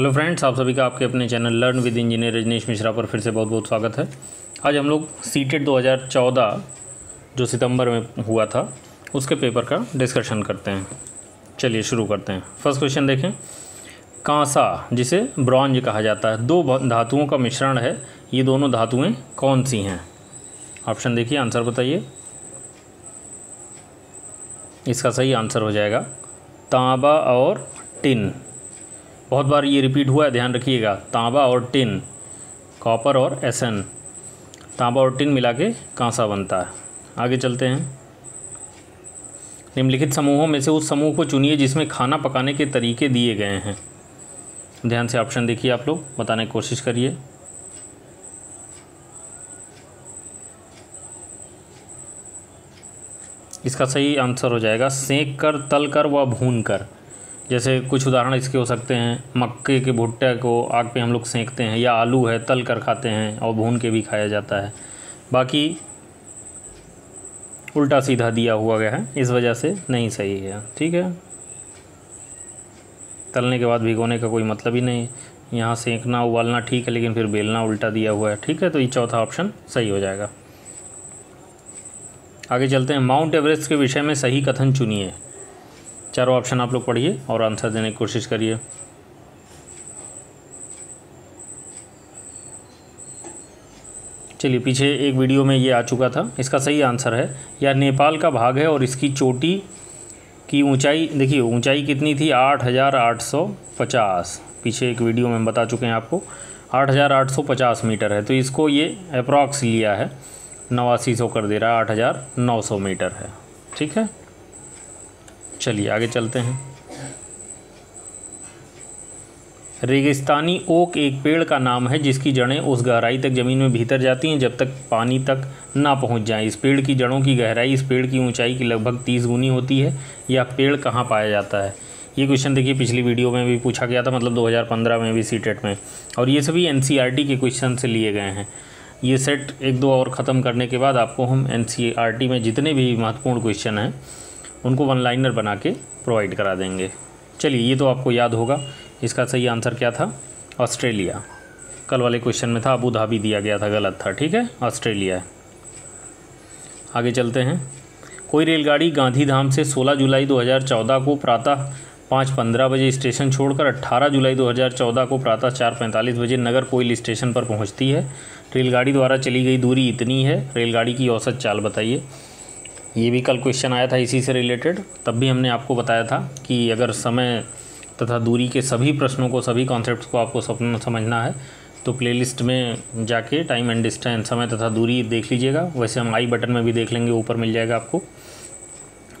Hello friends, आप सभी का आपके अपने channel learn with engineer Rajneesh Mishra पर फिर से बहुत बहुत स्वागत है। आज हम लोग सीटेट 2014 जो सितंबर में हुआ था उसके पेपर का डिस्कशन करते हैं। चलिए शुरू करते हैं। फर्स्ट क्वेश्चन देखें। कांसा, जिसे ब्रॉन्ज कहा जाता है, दो धातुओं का मिश्रण है। ये दोनों धातुएं कौन सी हैं? ऑप्शन देखिए, आंसर बताइए। इसका सही आंसर हो जाएगा तांबा और टिन। बहुत बार ये रिपीट हुआ है, ध्यान रखिएगा। तांबा और टिन, कॉपर और एसन, तांबा और टिन मिला के कांसा बनता है। आगे चलते हैं। निम्नलिखित समूहों में से उस समूह को चुनिए जिसमें खाना पकाने के तरीके दिए गए हैं। ध्यान से ऑप्शन देखिए, आप लोग बताने की कोशिश करिए। इसका सही आंसर हो जाएगा सेंक कर, तल कर व भून कर। जैसे कुछ उदाहरण इसके हो सकते हैं, मक्के के भुट्टे को आग पे हम लोग सेंकते हैं, या आलू है तल कर खाते हैं और भून के भी खाया जाता है। बाकी उल्टा सीधा दिया हुआ गया है, इस वजह से नहीं सही है। ठीक है, तलने के बाद भिगोने का कोई मतलब ही नहीं। यहाँ सेंकना उबालना ठीक है, लेकिन फिर बेलना उल्टा दिया हुआ है। ठीक है, तो ये चौथा ऑप्शन सही हो जाएगा। आगे चलते हैं। माउंट एवरेस्ट के विषय में सही कथन चुनिए। चारों ऑप्शन आप लोग पढ़िए और आंसर देने की कोशिश करिए। चलिए, पीछे एक वीडियो में ये आ चुका था। इसका सही आंसर है, यह नेपाल का भाग है और इसकी चोटी की ऊंचाई देखिए, ऊंचाई कितनी थी? 8,850। पीछे एक वीडियो में बता चुके हैं आपको, 8,850 मीटर है। तो इसको ये अप्रॉक्स लिया है, 8900 कर दे रहा है, 8,900 मीटर है। ठीक है, चलिए आगे चलते हैं। रेगिस्तानी ओक एक पेड़ का नाम है जिसकी जड़ें उस गहराई तक ज़मीन में भीतर जाती हैं जब तक पानी तक ना पहुंच जाएं। इस पेड़ की जड़ों की गहराई इस पेड़ की ऊंचाई की लगभग 30 गुनी होती है। यह पेड़ कहाँ पाया जाता है? ये क्वेश्चन देखिए पिछली वीडियो में भी पूछा गया था, मतलब 2015 में भी सीटेट में। और ये सभी NCERT के क्वेश्चन से लिए गए हैं। ये सेट 1-2 और ख़त्म करने के बाद आपको हम NCERT में जितने भी महत्वपूर्ण क्वेश्चन हैं उनको वन लाइनर बना के प्रोवाइड करा देंगे। चलिए, ये तो आपको याद होगा। इसका सही आंसर क्या था? ऑस्ट्रेलिया। कल वाले क्वेश्चन में था अबू धाबी दिया गया था, गलत था। ठीक है, ऑस्ट्रेलिया है। आगे चलते हैं। कोई रेलगाड़ी गांधीधाम से 16 जुलाई 2014 को प्रातः 5:15 बजे स्टेशन छोड़कर 18 जुलाई 2014 को प्रातः 4:45 बजे नगर कोइल स्टेशन पर पहुँचती है। रेलगाड़ी द्वारा चली गई दूरी इतनी है। रेलगाड़ी की औसत चाल बताइए। ये भी कल क्वेश्चन आया था इसी से रिलेटेड। तब भी हमने आपको बताया था कि अगर समय तथा दूरी के सभी प्रश्नों को, सभी कॉन्सेप्ट्स को आपको समझना है तो प्लेलिस्ट में जाके टाइम एंड डिस्टेंस, समय तथा दूरी देख लीजिएगा। वैसे हम आई बटन में भी देख लेंगे, ऊपर मिल जाएगा आपको,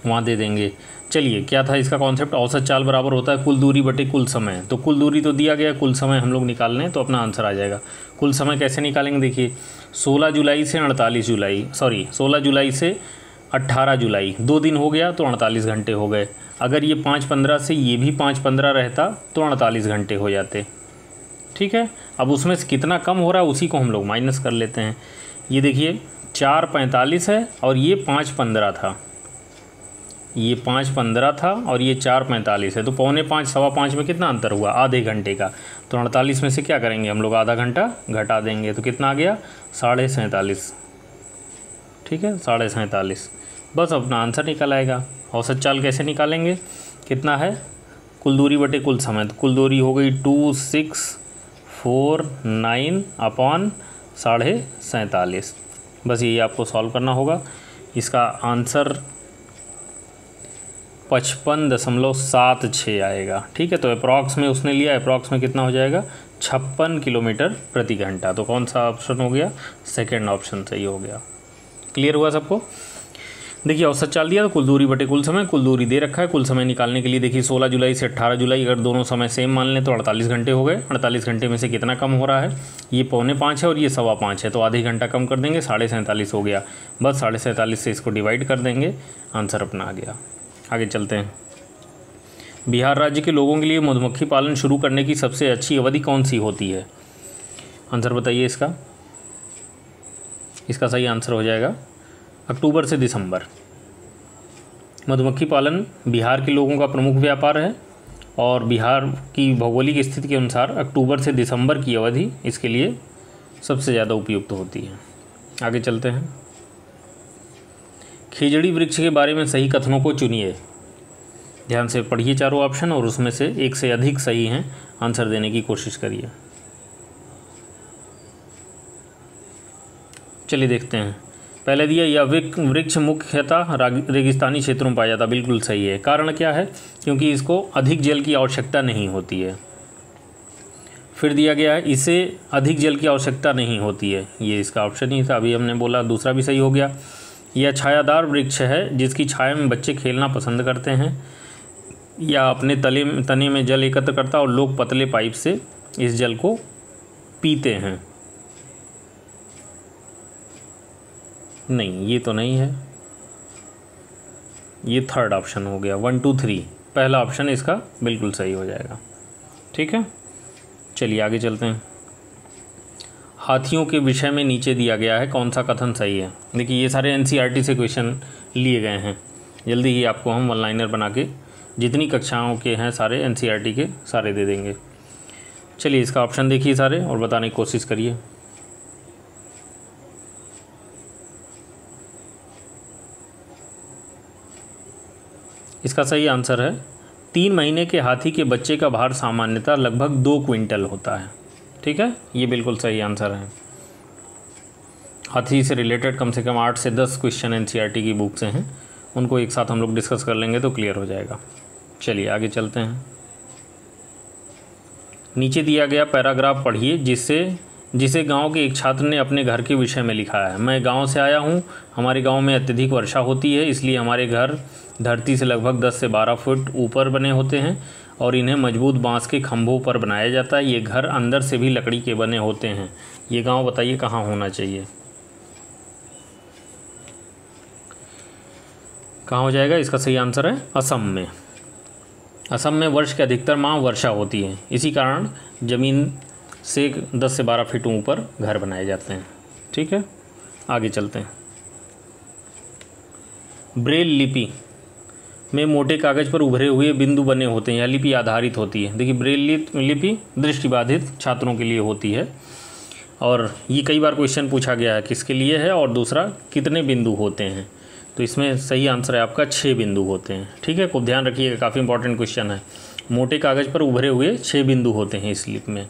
वहाँ दे देंगे। चलिए, क्या था इसका कॉन्सेप्ट? औसत चाल बराबर होता है कुल दूरी बटे कुल समय। तो कुल दूरी तो दिया गया, कुल समय हम लोग निकाल लें तो अपना आंसर आ जाएगा। कुल समय कैसे निकालेंगे? देखिए, 16 जुलाई से 18 जुलाई 2 दिन हो गया तो 48 घंटे हो गए। अगर ये 5:15 से ये भी 5:15 रहता तो 48 घंटे हो जाते। ठीक है, अब उसमें से कितना कम हो रहा है उसी को हम लोग माइनस कर लेते हैं। ये देखिए 4:45 है और ये 5:15 था। ये 5:15 था और ये 4:45 है, तो 4:45 5:15 में कितना अंतर हुआ? आधे घंटे का। तो 48 में से क्या करेंगे हम लोग? आधा घंटा घटा देंगे तो कितना आ गया? 47.5। ठीक है, 47.5। बस अपना आंसर निकल आएगा। औसत चाल कैसे निकालेंगे? कितना है? कुल दूरी बटे कुल समय। तो कुल दूरी हो गई 2649 अपॉन 47.5। बस ये आपको सॉल्व करना होगा। इसका आंसर 55.76 आएगा। ठीक है, तो अप्रॉक्स में उसने लिया, अप्रॉक्स में कितना हो जाएगा? 56 किलोमीटर प्रति घंटा। तो कौन सा ऑप्शन हो गया? सेकेंड ऑप्शन सही हो गया। क्लियर हुआ सबको? देखिए, औसत चाल दिया तो कुल दूरी बटे कुल समय, कुल दूरी दे रखा है। कुल समय निकालने के लिए देखिए 16 जुलाई से 18 जुलाई अगर दोनों समय सेम मान लें तो 48 घंटे हो गए। 48 घंटे में से कितना कम हो रहा है? ये 4:45 है और ये 5:15 है, तो आधे घंटा कम कर देंगे, 47.5 हो गया। बस 47.5 से इसको डिवाइड कर देंगे, आंसर अपना आ गया। आगे चलते हैं। बिहार राज्य के लोगों के लिए मधुमक्खी पालन शुरू करने की सबसे अच्छी अवधि कौन सी होती है? आंसर बताइए इसका। इसका सही आंसर हो जाएगा अक्टूबर से दिसंबर। मधुमक्खी पालन बिहार के लोगों का प्रमुख व्यापार है और बिहार की भौगोलिक स्थिति के अनुसार अक्टूबर से दिसंबर की अवधि इसके लिए सबसे ज़्यादा उपयुक्त होती है। आगे चलते हैं। खिजड़ी वृक्ष के बारे में सही कथनों को चुनिए। ध्यान से पढ़िए चारों ऑप्शन और उसमें से एक से अधिक सही हैं, आंसर देने की कोशिश करिए। चलिए देखते हैं। पहले दिया, यह वृक्ष मुख्यतः रेगिस्तानी क्षेत्रों में पाया जाता। बिल्कुल सही है। कारण क्या है? क्योंकि इसको अधिक जल की आवश्यकता नहीं होती है। फिर दिया गया है, इसे अधिक जल की आवश्यकता नहीं होती है। ये इसका ऑप्शन ही था, अभी हमने बोला, दूसरा भी सही हो गया। यह छायादार वृक्ष है जिसकी छाया में बच्चे खेलना पसंद करते हैं या अपने तने में जल एकत्र करता है और लोग पतले पाइप से इस जल को पीते हैं। नहीं, ये तो नहीं है, ये थर्ड ऑप्शन हो गया। 1 2 3 पहला ऑप्शन इसका बिल्कुल सही हो जाएगा। ठीक है, चलिए आगे चलते हैं। हाथियों के विषय में नीचे दिया गया है, कौन सा कथन सही है? देखिए, ये सारे एनसीईआरटी से क्वेश्चन लिए गए हैं। जल्दी ही आपको हम वन लाइनर बना के जितनी कक्षाओं के हैं सारे एनसीईआरटी के सारे दे देंगे। चलिए इसका ऑप्शन देखिए सारे और बताने की कोशिश करिए। इसका सही आंसर है 3 महीने के हाथी के बच्चे का भार सामान्यतः लगभग 2 क्विंटल होता है। ठीक है, ये बिल्कुल सही आंसर है। हाथी से रिलेटेड कम से कम 8 से 10 क्वेश्चन एनसीईआरटी की बुक से हैं, उनको एक साथ हम लोग डिस्कस कर लेंगे तो क्लियर हो जाएगा। चलिए आगे चलते हैं। नीचे दिया गया पैराग्राफ पढ़िए जिसे गांव के एक छात्र ने अपने घर के विषय में लिखा है। मैं गांव से आया हूं, हमारे गांव में अत्यधिक वर्षा होती है, इसलिए हमारे घर धरती से लगभग 10 से 12 फुट ऊपर बने होते हैं और इन्हें मजबूत बांस के खंभों पर बनाया जाता है। ये घर अंदर से भी लकड़ी के बने होते हैं। ये गांव बताइए कहाँ होना चाहिए? कहाँ हो जाएगा? इसका सही आंसर है असम में। असम में वर्ष के अधिकतर माह वर्षा होती है, इसी कारण ज़मीन से 10 से 12 फीट ऊपर घर बनाए जाते हैं। ठीक है, आगे चलते हैं। ब्रेल लिपि में मोटे कागज़ पर उभरे हुए बिंदु बने होते हैं, यह लिपि आधारित होती है। देखिए, ब्रेल लिपि दृष्टिबाधित छात्रों के लिए होती है और ये कई बार क्वेश्चन पूछा गया है किसके लिए है और दूसरा कितने बिंदु होते हैं। तो इसमें सही आंसर है आपका 6 बिंदु होते हैं। ठीक है, खूब ध्यान रखिएगा, काफ़ी इंपॉर्टेंट क्वेश्चन है। मोटे कागज़ पर उभरे हुए 6 बिंदु होते हैं इस लिपि में।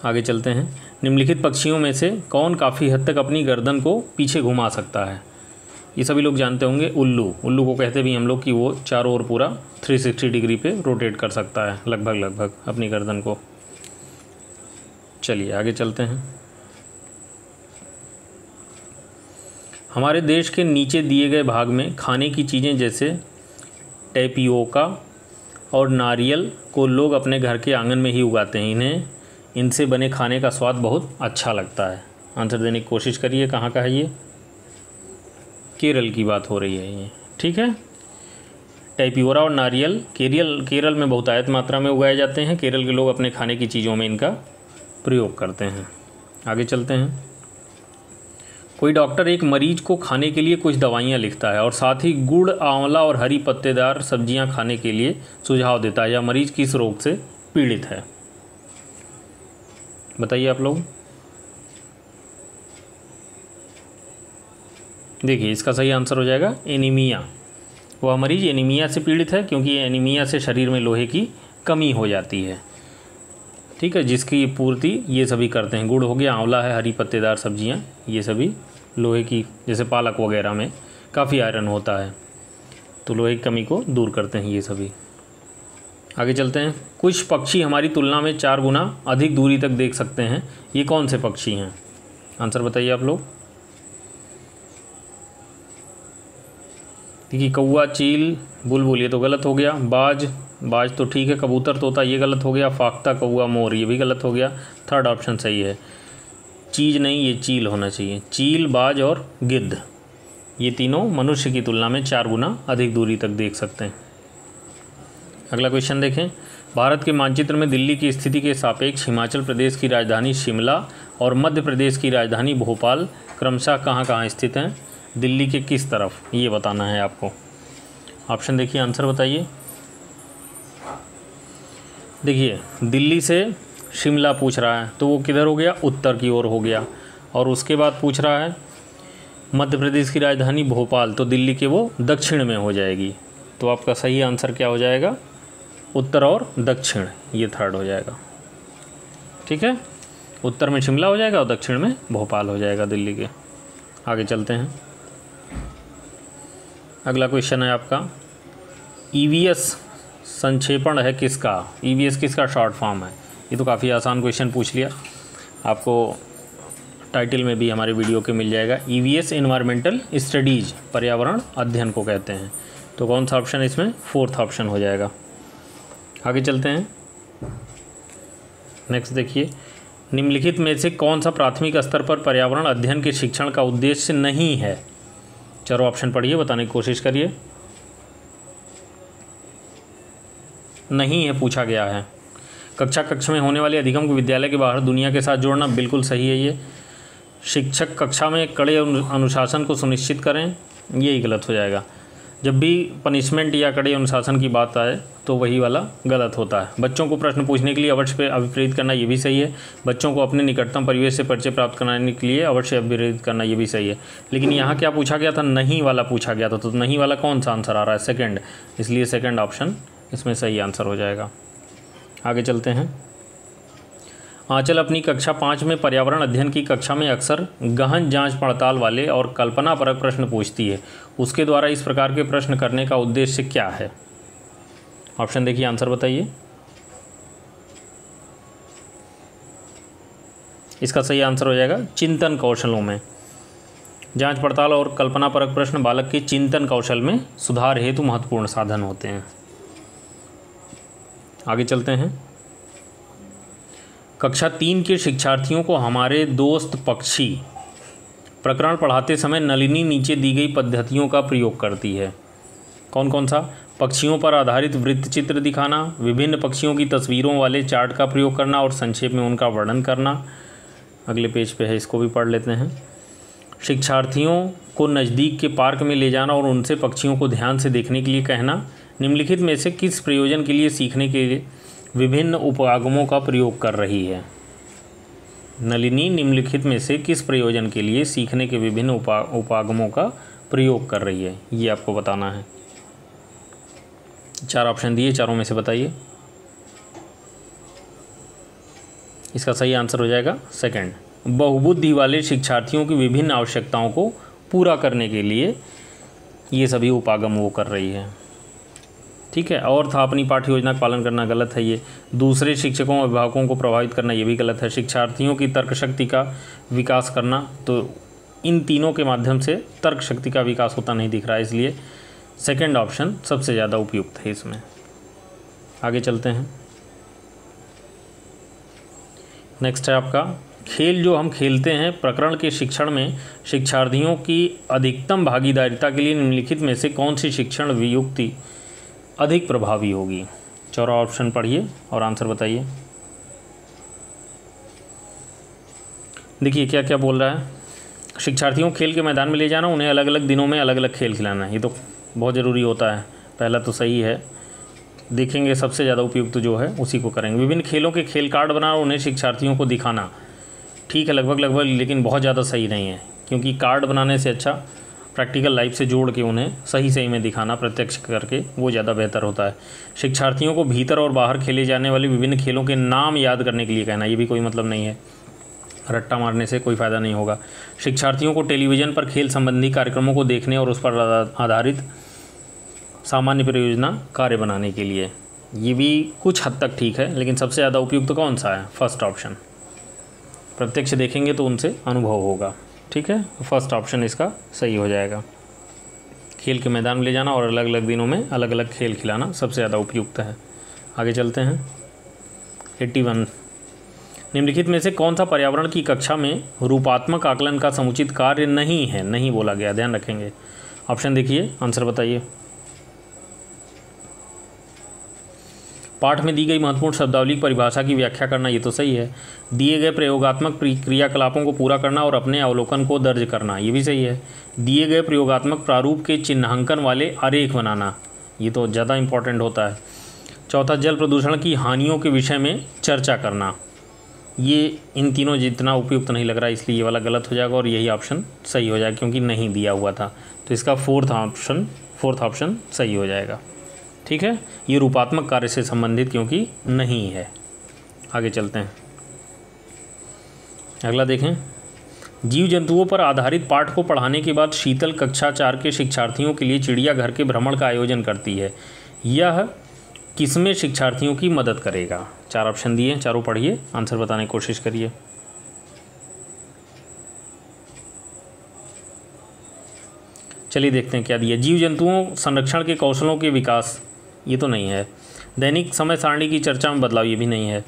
आगे चलते हैं। निम्नलिखित पक्षियों में से कौन काफ़ी हद तक अपनी गर्दन को पीछे घुमा सकता है? ये सभी लोग जानते होंगे, उल्लू को कहते भी हम लोग कि वो चारों ओर पूरा 360 डिग्री पे रोटेट कर सकता है लगभग अपनी गर्दन को। चलिए आगे चलते हैं। हमारे देश के नीचे दिए गए भाग में खाने की चीज़ें जैसे टैपियोका और नारियल को लोग अपने घर के आंगन में ही उगाते हैं। इनसे बने खाने का स्वाद बहुत अच्छा लगता है। आंसर देने की कोशिश करिए, कहाँ का है ये? केरल की बात हो रही है ये। ठीक है, टैपियोरा और नारियल केरल में बहुतायत मात्रा में उगाए जाते हैं। केरल के लोग अपने खाने की चीज़ों में इनका प्रयोग करते हैं। आगे चलते हैं। कोई डॉक्टर एक मरीज को खाने के लिए कुछ दवाइयाँ लिखता है और साथ ही गुड़, आंवला और हरी पत्तेदार सब्जियां खाने के लिए सुझाव देता है। यह मरीज किस रोग से पीड़ित है? बताइए आप लोग। देखिए, इसका सही आंसर हो जाएगा एनीमिया। वह मरीज एनीमिया से पीड़ित है क्योंकि एनीमिया से शरीर में लोहे की कमी हो जाती है। ठीक है, जिसकी पूर्ति ये सभी करते हैं। गुड़ हो गया, आंवला है, हरी पत्तेदार सब्जियां, ये सभी लोहे की, जैसे पालक वगैरह में काफ़ी आयरन होता है तो लोहे की कमी को दूर करते हैं ये सभी। आगे चलते हैं। कुछ पक्षी हमारी तुलना में 4 गुना अधिक दूरी तक देख सकते हैं। ये कौन से पक्षी हैं? आंसर बताइए आप लोग। देखिए, कौवा, चील, बुलबुल ये तो गलत हो गया। बाज तो ठीक है। कबूतर, तोता ये गलत हो गया। फाख्ता, कौवा, मोर ये भी गलत हो गया। थर्ड ऑप्शन सही है। चीज नहीं, ये चील होना चाहिए। चील, बाज और गिद्ध ये तीनों मनुष्य की तुलना में 4 गुना अधिक दूरी तक देख सकते हैं। अगला क्वेश्चन देखें। भारत के मानचित्र में दिल्ली की स्थिति के सापेक्ष हिमाचल प्रदेश की राजधानी शिमला और मध्य प्रदेश की राजधानी भोपाल क्रमशः कहाँ स्थित हैं? दिल्ली के किस तरफ, ये बताना है आपको। ऑप्शन देखिए, आंसर बताइए। देखिए दिल्ली से शिमला पूछ रहा है तो वो किधर हो गया, उत्तर की ओर हो गया। और उसके बाद पूछ रहा है मध्य प्रदेश की राजधानी भोपाल, तो दिल्ली के वो दक्षिण में हो जाएगी। तो आपका सही आंसर क्या हो जाएगा, उत्तर और दक्षिण, ये थर्ड हो जाएगा। ठीक है, उत्तर में शिमला हो जाएगा और दक्षिण में भोपाल हो जाएगा दिल्ली के। आगे चलते हैं। अगला क्वेश्चन है आपका, ईवीएस संक्षेपण है किसका। ईवीएस किसका शॉर्ट फॉर्म है। ये तो काफ़ी आसान क्वेश्चन पूछ लिया, आपको टाइटल में भी हमारे वीडियो के मिल जाएगा। ईवीएस एनवायरमेंटल स्टडीज़, पर्यावरण अध्ययन को कहते हैं। तो कौन सा ऑप्शन इसमें, फोर्थ ऑप्शन हो जाएगा। आगे चलते हैं। नेक्स्ट देखिए, निम्नलिखित में से कौन सा प्राथमिक स्तर पर पर्यावरण अध्ययन के शिक्षण का उद्देश्य नहीं है। चारों ऑप्शन पढ़िए, बताने की कोशिश करिए। नहीं है पूछा गया है। कक्षा में होने वाले अधिगम को विद्यालय के बाहर दुनिया के साथ जोड़ना, बिल्कुल सही है ये। शिक्षक कक्षा में कड़े अनुशासन को सुनिश्चित करें, यही गलत हो जाएगा। जब भी पनिशमेंट या कड़े अनुशासन की बात आए तो वही वाला गलत होता है। बच्चों को प्रश्न पूछने के लिए अवश्य पे अभिप्रेरित करना, ये भी सही है। बच्चों को अपने निकटतम परिवेश से परिचय प्राप्त कराने के लिए अवश्य अभिप्रेरित करना, ये भी सही है। लेकिन यहाँ क्या पूछा गया था, नहीं वाला पूछा गया था। तो नहीं वाला कौन सा आंसर आ रहा है, सेकंड, इसलिए सेकंड ऑप्शन इसमें सही आंसर हो जाएगा। आगे चलते हैं। आंचल अपनी कक्षा 5 में पर्यावरण अध्ययन की कक्षा में अक्सर गहन जांच पड़ताल वाले और कल्पनापरक प्रश्न पूछती है। उसके द्वारा इस प्रकार के प्रश्न करने का उद्देश्य क्या है। ऑप्शन देखिए, आंसर बताइए। इसका सही आंसर हो जाएगा चिंतन कौशलों में। जांच पड़ताल और कल्पनापरक प्रश्न बालक के चिंतन कौशल में सुधार हेतु महत्वपूर्ण साधन होते हैं। आगे चलते हैं। कक्षा 3 के शिक्षार्थियों को हमारे दोस्त पक्षी प्रकरण पढ़ाते समय नलिनी नीचे दी गई पद्धतियों का प्रयोग करती है। कौन कौन सा, पक्षियों पर आधारित वृत्त चित्र दिखाना, विभिन्न पक्षियों की तस्वीरों वाले चार्ट का प्रयोग करना और संक्षेप में उनका वर्णन करना। अगले पेज पे है, इसको भी पढ़ लेते हैं। शिक्षार्थियों को नज़दीक के पार्क में ले जाना और उनसे पक्षियों को ध्यान से देखने के लिए कहना। निम्नलिखित में से किस प्रयोजन के लिए सीखने के लिए विभिन्न उपागमों का प्रयोग कर रही है। नलिनी निम्नलिखित में से किस प्रयोजन के लिए सीखने के विभिन्न उपागमों का प्रयोग कर रही है, ये आपको बताना है। 4 ऑप्शन दिए, चारों में से बताइए। इसका सही आंसर हो जाएगा सेकंड, बहुबुद्धि वाले शिक्षार्थियों की विभिन्न आवश्यकताओं को पूरा करने के लिए ये सभी उपागम वो कर रही है। ठीक है, और था अपनी पाठ्य योजना का पालन करना, गलत है ये। दूसरे शिक्षकों और अभिभावकों को प्रभावित करना, ये भी गलत है। शिक्षार्थियों की तर्क शक्ति का विकास करना, तो इन तीनों के माध्यम से तर्क शक्ति का विकास होता नहीं दिख रहा है, इसलिए सेकंड ऑप्शन सबसे ज़्यादा उपयुक्त है इसमें। आगे चलते हैं। नेक्स्ट है आपका, खेल जो हम खेलते हैं प्रकरण के शिक्षण में शिक्षार्थियों की अधिकतम भागीदारिता के लिए निम्नलिखित में से कौन सी शिक्षण वियुक्ति अधिक प्रभावी होगी। 4 ऑप्शन पढ़िए और आंसर बताइए। देखिए क्या क्या बोल रहा है। शिक्षार्थियों को खेल के मैदान में ले जाना, उन्हें अलग अलग दिनों में अलग अलग खेल खिलाना, ये तो बहुत ज़रूरी होता है। पहला तो सही है, देखेंगे सबसे ज़्यादा उपयुक्त जो है उसी को करेंगे। विभिन्न खेलों के खेल कार्ड बनाना, उन्हें शिक्षार्थियों को दिखाना, ठीक है लगभग, लेकिन बहुत ज़्यादा सही नहीं है, क्योंकि कार्ड बनाने से अच्छा प्रैक्टिकल लाइफ से जोड़ के उन्हें सही में दिखाना, प्रत्यक्ष करके, वो ज़्यादा बेहतर होता है। शिक्षार्थियों को भीतर और बाहर खेले जाने वाले विभिन्न खेलों के नाम याद करने के लिए कहना, ये भी कोई मतलब नहीं है, रट्टा मारने से कोई फ़ायदा नहीं होगा। शिक्षार्थियों को टेलीविज़न पर खेल संबंधी कार्यक्रमों को देखने और उस पर आधारित सामान्य परियोजना कार्य बनाने के लिए, ये भी कुछ हद तक ठीक है, लेकिन सबसे ज़्यादा उपयुक्त कौन सा है, फर्स्ट ऑप्शन। प्रत्यक्ष देखेंगे तो उनसे अनुभव होगा। ठीक है, फर्स्ट ऑप्शन इसका सही हो जाएगा। खेल के मैदान में ले जाना और अलग अलग दिनों में अलग अलग खेल खिलाना सबसे ज़्यादा उपयुक्त है। आगे चलते हैं। 81, निम्नलिखित में से कौन सा पर्यावरण की कक्षा में रूपात्मक आकलन का समुचित कार्य नहीं है, नहीं बोला गया, ध्यान रखेंगे। ऑप्शन देखिए, आंसर बताइए। पाठ में दी गई महत्वपूर्ण शब्दावली की परिभाषा की व्याख्या करना, ये तो सही है। दिए गए प्रयोगात्मक क्रियाकलापों को पूरा करना और अपने अवलोकन को दर्ज करना, ये भी सही है। दिए गए प्रयोगात्मक प्रारूप के चिन्हांकन वाले आरेख बनाना, ये तो ज़्यादा इंपॉर्टेंट होता है। चौथा, जल प्रदूषण की हानियों के विषय में चर्चा करना। ये इन तीनों जितना उपयुक्त नहीं लग रहा, इसलिए ये वाला गलत हो जाएगा और यही ऑप्शन सही हो जाएगा, क्योंकि नहीं दिया हुआ था। तो इसका फोर्थ ऑप्शन सही हो जाएगा। ठीक है, ये रूपात्मक कार्य से संबंधित क्योंकि नहीं है। आगे चलते हैं, अगला देखें। जीव जंतुओं पर आधारित पाठ को पढ़ाने के बाद शीतल कक्षा 4 के शिक्षार्थियों के लिए चिड़ियाघर के भ्रमण का आयोजन करती है। यह किसमें शिक्षार्थियों की मदद करेगा? 4 ऑप्शन दिए हैं, चारों पढ़िए, आंसर बताने की कोशिश करिए। चलिए देखते हैं क्या दिया। जीव जंतुओं संरक्षण के कौशलों के विकास, ये तो नहीं है। दैनिक समय सारणी की चर्चा में बदलाव, ये भी नहीं है।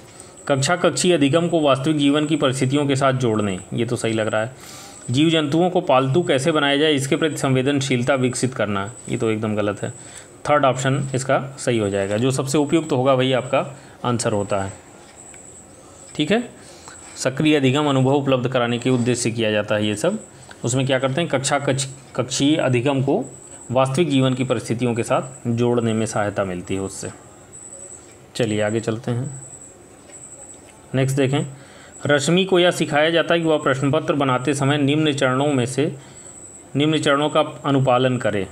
कक्षा कक्षीय अधिगम को वास्तविक जीवन की परिस्थितियों के साथ जोड़ने, ये तो सही लग रहा है। जीव जंतुओं को पालतू कैसे बनाया जाए, इसके प्रति संवेदनशीलता विकसित करना, ये तो एकदम गलत है। थर्ड ऑप्शन इसका सही हो जाएगा। जो सबसे उपयुक्त होगा वही आपका आंसर होता है। ठीक है, सक्रिय अधिगम अनुभव उपलब्ध कराने के उद्देश्य से किया जाता है ये सब। उसमें क्या करते हैं, कक्षा कक्षीय अधिगम को वास्तविक जीवन की परिस्थितियों के साथ जोड़ने में सहायता मिलती है उससे। चलिए आगे चलते हैं, नेक्स्ट देखें। रश्मि को यह सिखाया जाता है कि वह प्रश्न पत्र बनाते समय निम्न चरणों का अनुपालन करे।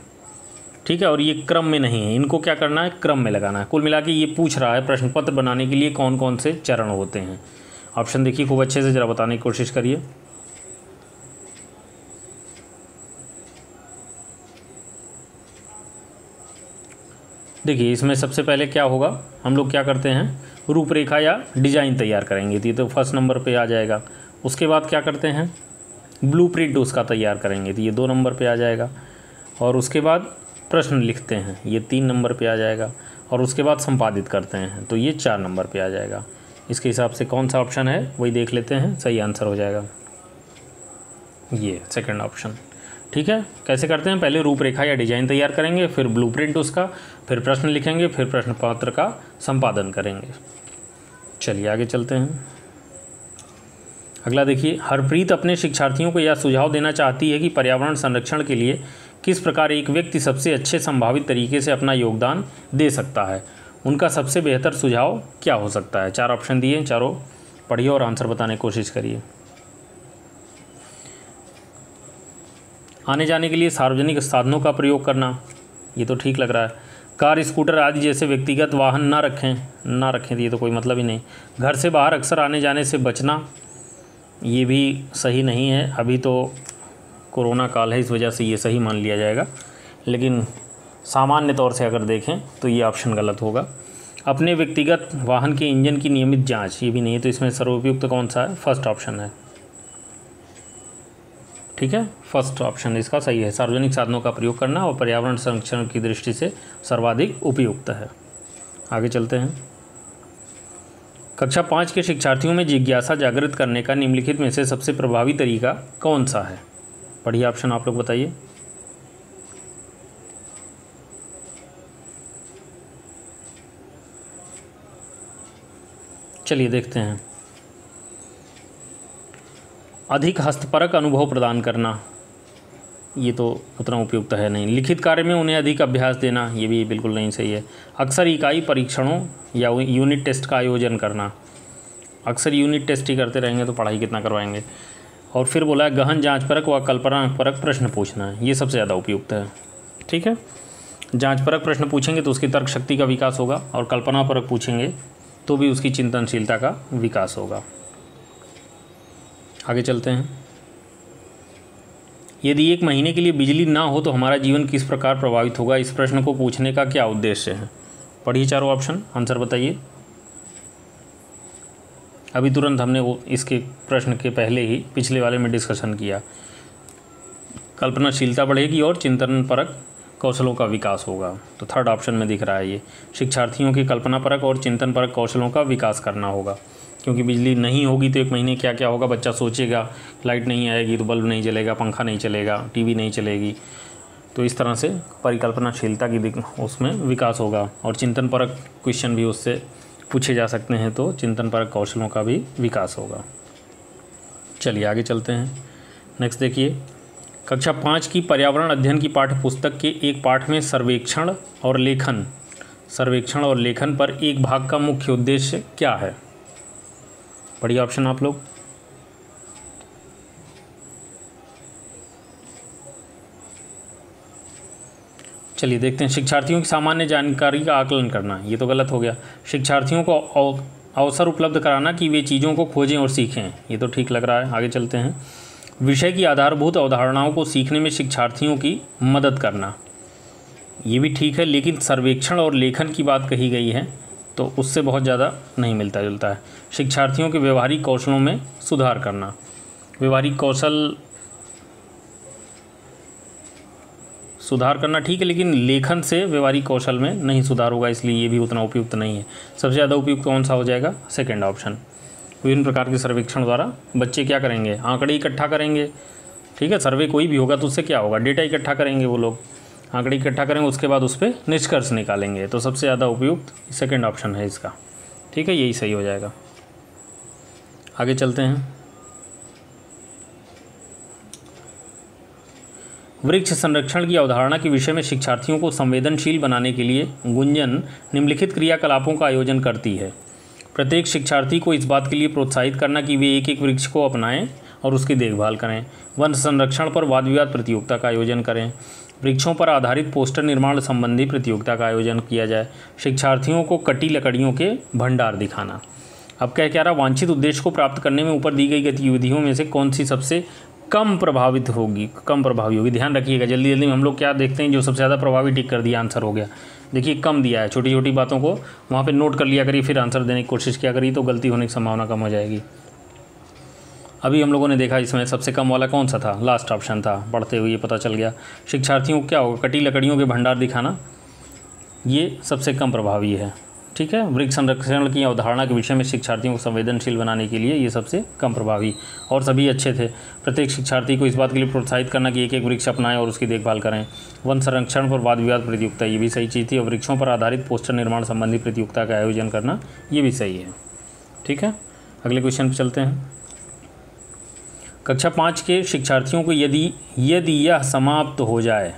ठीक है, और ये क्रम में नहीं है, इनको क्या करना है, क्रम में लगाना है। कुल मिला के ये पूछ रहा है प्रश्न पत्र बनाने के लिए कौन कौन से चरण होते हैं। ऑप्शन देखिए, खूब अच्छे से ज़रा बताने की कोशिश करिए। देखिए, इसमें सबसे पहले क्या होगा, हम लोग क्या करते हैं, रूपरेखा या डिजाइन तैयार करेंगे, तो फर्स्ट नंबर पे आ जाएगा। उसके बाद क्या करते हैं, ब्लूप्रिंट उसका तैयार करेंगे, तो ये 2 नंबर पे आ जाएगा। और उसके बाद प्रश्न लिखते हैं, ये 3 नंबर पे आ जाएगा। और उसके बाद संपादित करते हैं, तो ये 4 नंबर पे आ जाएगा। इसके हिसाब से कौन सा ऑप्शन है वही देख लेते हैं, सही आंसर हो जाएगा ये सेकंड ऑप्शन। ठीक है, कैसे करते हैं, पहले रूपरेखा या डिजाइन तैयार करेंगे, फिर ब्लूप्रिंट उसका, फिर प्रश्न लिखेंगे, फिर प्रश्न पत्र का संपादन करेंगे। चलिए आगे चलते हैं, अगला देखिए। हरप्रीत अपने शिक्षार्थियों को यह सुझाव देना चाहती है कि पर्यावरण संरक्षण के लिए किस प्रकार एक व्यक्ति सबसे अच्छे संभावित तरीके से अपना योगदान दे सकता है। उनका सबसे बेहतर सुझाव क्या हो सकता है? 4 ऑप्शन दिए, चारों पढ़िए और आंसर बताने की कोशिश करिए। आने जाने के लिए सार्वजनिक साधनों का प्रयोग करना, ये तो ठीक लग रहा है। कार, स्कूटर आदि जैसे व्यक्तिगत वाहन ना रखें, तो ये तो कोई मतलब ही नहीं। घर से बाहर अक्सर आने जाने से बचना, ये भी सही नहीं है। अभी तो कोरोना काल है, इस वजह से ये सही मान लिया जाएगा, लेकिन सामान्य तौर से अगर देखें तो ये ऑप्शन गलत होगा। अपने व्यक्तिगत वाहन के इंजन की नियमित जाँच, ये भी नहीं है। तो इसमें सर्वोपयुक्त कौन सा है? फर्स्ट ऑप्शन है। ठीक है, फर्स्ट ऑप्शन इसका सही है। सार्वजनिक साधनों का प्रयोग करना और पर्यावरण संरक्षण की दृष्टि से सर्वाधिक उपयुक्त है। आगे चलते हैं, कक्षा 5 के शिक्षार्थियों में जिज्ञासा जागृत करने का निम्नलिखित में से सबसे प्रभावी तरीका कौन सा है? पढ़िए ऑप्शन आप लोग बताइए। चलिए देखते हैं। अधिक हस्तपरक अनुभव प्रदान करना, ये तो उतना उपयुक्त है नहीं। लिखित कार्य में उन्हें अधिक अभ्यास देना, ये भी बिल्कुल नहीं सही है। अक्सर इकाई परीक्षणों या यूनिट टेस्ट का आयोजन करना, अक्सर यूनिट टेस्ट ही करते रहेंगे तो पढ़ाई कितना करवाएंगे। और फिर बोला है गहन जांचपरक व कल्पनापरक प्रश्न पूछना है, ये सबसे ज़्यादा उपयुक्त है। ठीक है, जांचपरक प्रश्न पूछेंगे तो उसकी तर्क शक्ति का विकास होगा, और कल्पनापरक पूछेंगे तो भी उसकी चिंतनशीलता का विकास होगा। आगे चलते हैं। यदि 1 महीने के लिए बिजली ना हो तो हमारा जीवन किस प्रकार प्रभावित होगा? इस प्रश्न को पूछने का क्या उद्देश्य है? पढ़िए चारों ऑप्शन, आंसर बताइए। अभी तुरंत हमने वो इसके प्रश्न के पहले ही पिछले वाले में डिस्कशन किया। कल्पनाशीलता बढ़ेगी और चिंतनपरक कौशलों का विकास होगा। तो थर्ड ऑप्शन में दिख रहा है ये, शिक्षार्थियों की कल्पनापरक और चिंतनपरक कौशलों का विकास करना होगा। क्योंकि बिजली नहीं होगी तो 1 महीने क्या क्या होगा, बच्चा सोचेगा। लाइट नहीं आएगी तो बल्ब नहीं जलेगा, पंखा नहीं चलेगा, टीवी नहीं चलेगी। तो इस तरह से परिकल्पनाशीलता की उसमें विकास होगा, और चिंतनपरक क्वेश्चन भी उससे पूछे जा सकते हैं, तो चिंतनपरक कौशलों का भी विकास होगा। चलिए आगे चलते हैं। नेक्स्ट देखिए, कक्षा 5 की पर्यावरण अध्ययन की पाठ्य पुस्तक के एक पाठ में सर्वेक्षण और लेखन सर्वेक्षण और लेखन पर एक भाग का मुख्य उद्देश्य क्या है? पढ़िए ऑप्शन आप लोग। चलिए देखते हैं। शिक्षार्थियों की सामान्य जानकारी का आकलन करना, ये तो गलत हो गया। शिक्षार्थियों को अवसर उपलब्ध कराना कि वे चीज़ों को खोजें और सीखें, ये तो ठीक लग रहा है। आगे चलते हैं। विषय की आधारभूत अवधारणाओं को सीखने में शिक्षार्थियों की मदद करना, ये भी ठीक है, लेकिन सर्वेक्षण और लेखन की बात कही गई है तो उससे बहुत ज़्यादा नहीं मिलता जुलता है। शिक्षार्थियों के व्यवहारिक कौशलों में सुधार करना, व्यवहारिक कौशल सुधार करना ठीक है, लेकिन लेखन से व्यवहारिक कौशल में नहीं सुधार होगा, इसलिए ये भी उतना उपयुक्त नहीं है। सबसे ज़्यादा उपयुक्त कौन सा हो जाएगा? Second option. विभिन्न प्रकार के सर्वेक्षण द्वारा बच्चे क्या करेंगे? आंकड़े इकट्ठा करेंगे, ठीक है। सर्वे कोई भी होगा तो उससे क्या होगा? डेटा इकट्ठा करेंगे, वो लोग आंकड़े इकट्ठा करेंगे, उसके बाद उस पर निष्कर्ष निकालेंगे। तो सबसे ज़्यादा उपयुक्त सेकंड ऑप्शन है इसका, ठीक है, यही सही हो जाएगा। आगे चलते हैं। वृक्ष संरक्षण की अवधारणा के विषय में शिक्षार्थियों को संवेदनशील बनाने के लिए गुंजन निम्नलिखित क्रियाकलापों का आयोजन करती है। प्रत्येक शिक्षार्थी को इस बात के लिए प्रोत्साहित करना कि वे एक एक वृक्ष को अपनाएं और उसकी देखभाल करें। वन संरक्षण पर वाद विवाद प्रतियोगिता का आयोजन करें। वृक्षों पर आधारित पोस्टर निर्माण संबंधी प्रतियोगिता का आयोजन किया जाए। शिक्षार्थियों को कटी लकड़ियों के भंडार दिखाना। अब क्या रहा? वांछित उद्देश्य को प्राप्त करने में ऊपर दी गई गतिविधियों में से कौन सी सबसे कम प्रभावी होगी? ध्यान रखिएगा, जल्दी जल्दी में हम लोग क्या देखते हैं, जो सबसे ज़्यादा प्रभावी टिक कर दिया, आंसर हो गया। देखिए कम दिया है, छोटी छोटी बातों को वहाँ पे नोट कर लिया करिए, फिर आंसर देने की कोशिश किया करिए, तो गलती होने की संभावना कम हो जाएगी। अभी हम लोगों ने देखा इसमें सबसे कम वाला कौन सा था? लास्ट ऑप्शन था। पढ़ते हुए पता चल गया। शिक्षार्थियों को क्या होगा? कटी लकड़ियों के भंडार दिखाना, ये सबसे कम प्रभावी है, ठीक है। वृक्ष संरक्षण की अवधारणा के विषय में शिक्षार्थियों को संवेदनशील बनाने के लिए ये सबसे कम प्रभावी, और सभी अच्छे थे। प्रत्येक शिक्षार्थी को इस बात के लिए प्रोत्साहित करना कि एक एक वृक्ष अपनाएं और उसकी देखभाल करें। वन संरक्षण पर वाद विवाद प्रतियोगिता, ये भी सही चीज़ थी। और वृक्षों पर आधारित पोस्टर निर्माण संबंधी प्रतियोगिता का आयोजन करना, ये भी सही है, ठीक है। अगले क्वेश्चन पर चलते हैं। कक्षा 5 के शिक्षार्थियों को यदि यह समाप्त हो जाए,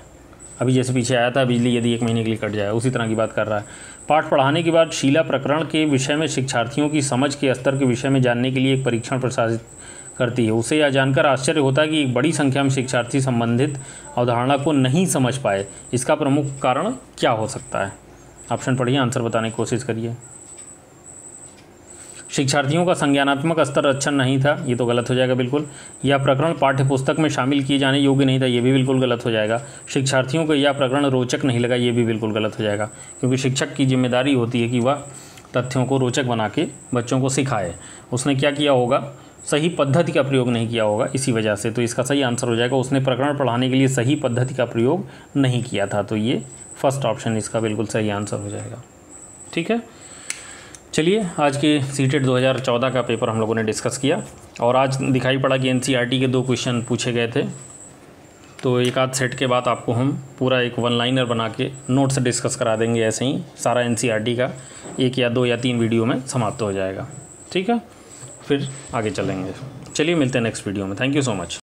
अभी जैसे पीछे आया था बिजली यदि 1 महीने के लिए कट जाए, उसी तरह की बात कर रहा है। पाठ पढ़ाने के बाद शीला प्रकरण के विषय में शिक्षार्थियों की समझ के स्तर के विषय में जानने के लिए एक परीक्षण प्रसारित करती है। उसे यह जानकर आश्चर्य होता है कि एक बड़ी संख्या में शिक्षार्थी संबंधित अवधारणा को नहीं समझ पाए। इसका प्रमुख कारण क्या हो सकता है? ऑप्शन पढ़िए, आंसर बताने की कोशिश करिए। शिक्षार्थियों का संज्ञानात्मक स्तर अच्छा नहीं था, ये तो गलत हो जाएगा बिल्कुल। यह प्रकरण पाठ्यपुस्तक में शामिल किए जाने योग्य नहीं था, ये भी बिल्कुल गलत हो जाएगा। शिक्षार्थियों को यह प्रकरण रोचक नहीं लगा, ये भी बिल्कुल गलत हो जाएगा, क्योंकि शिक्षक की जिम्मेदारी होती है कि वह तथ्यों को रोचक बना के बच्चों को सिखाए। उसने क्या किया होगा? सही पद्धति का प्रयोग नहीं किया होगा, इसी वजह से। तो इसका सही आंसर हो जाएगा, उसने प्रकरण पढ़ाने के लिए सही पद्धति का प्रयोग नहीं किया था। तो ये फर्स्ट ऑप्शन इसका बिल्कुल सही आंसर हो जाएगा, ठीक है। चलिए, आज के सीटेट 2014 का पेपर हम लोगों ने डिस्कस किया, और आज दिखाई पड़ा कि एनसीईआरटी के 2 क्वेश्चन पूछे गए थे। तो एक आध सेट के बाद आपको हम पूरा एक 1 लाइनर बना के नोट्स डिस्कस करा देंगे। ऐसे ही सारा एनसीईआरटी का 1 या 2 या 3 वीडियो में समाप्त हो जाएगा, ठीक है। फिर आगे चलेंगे। चलिए, मिलते हैं नेक्स्ट वीडियो में। Thank you so much.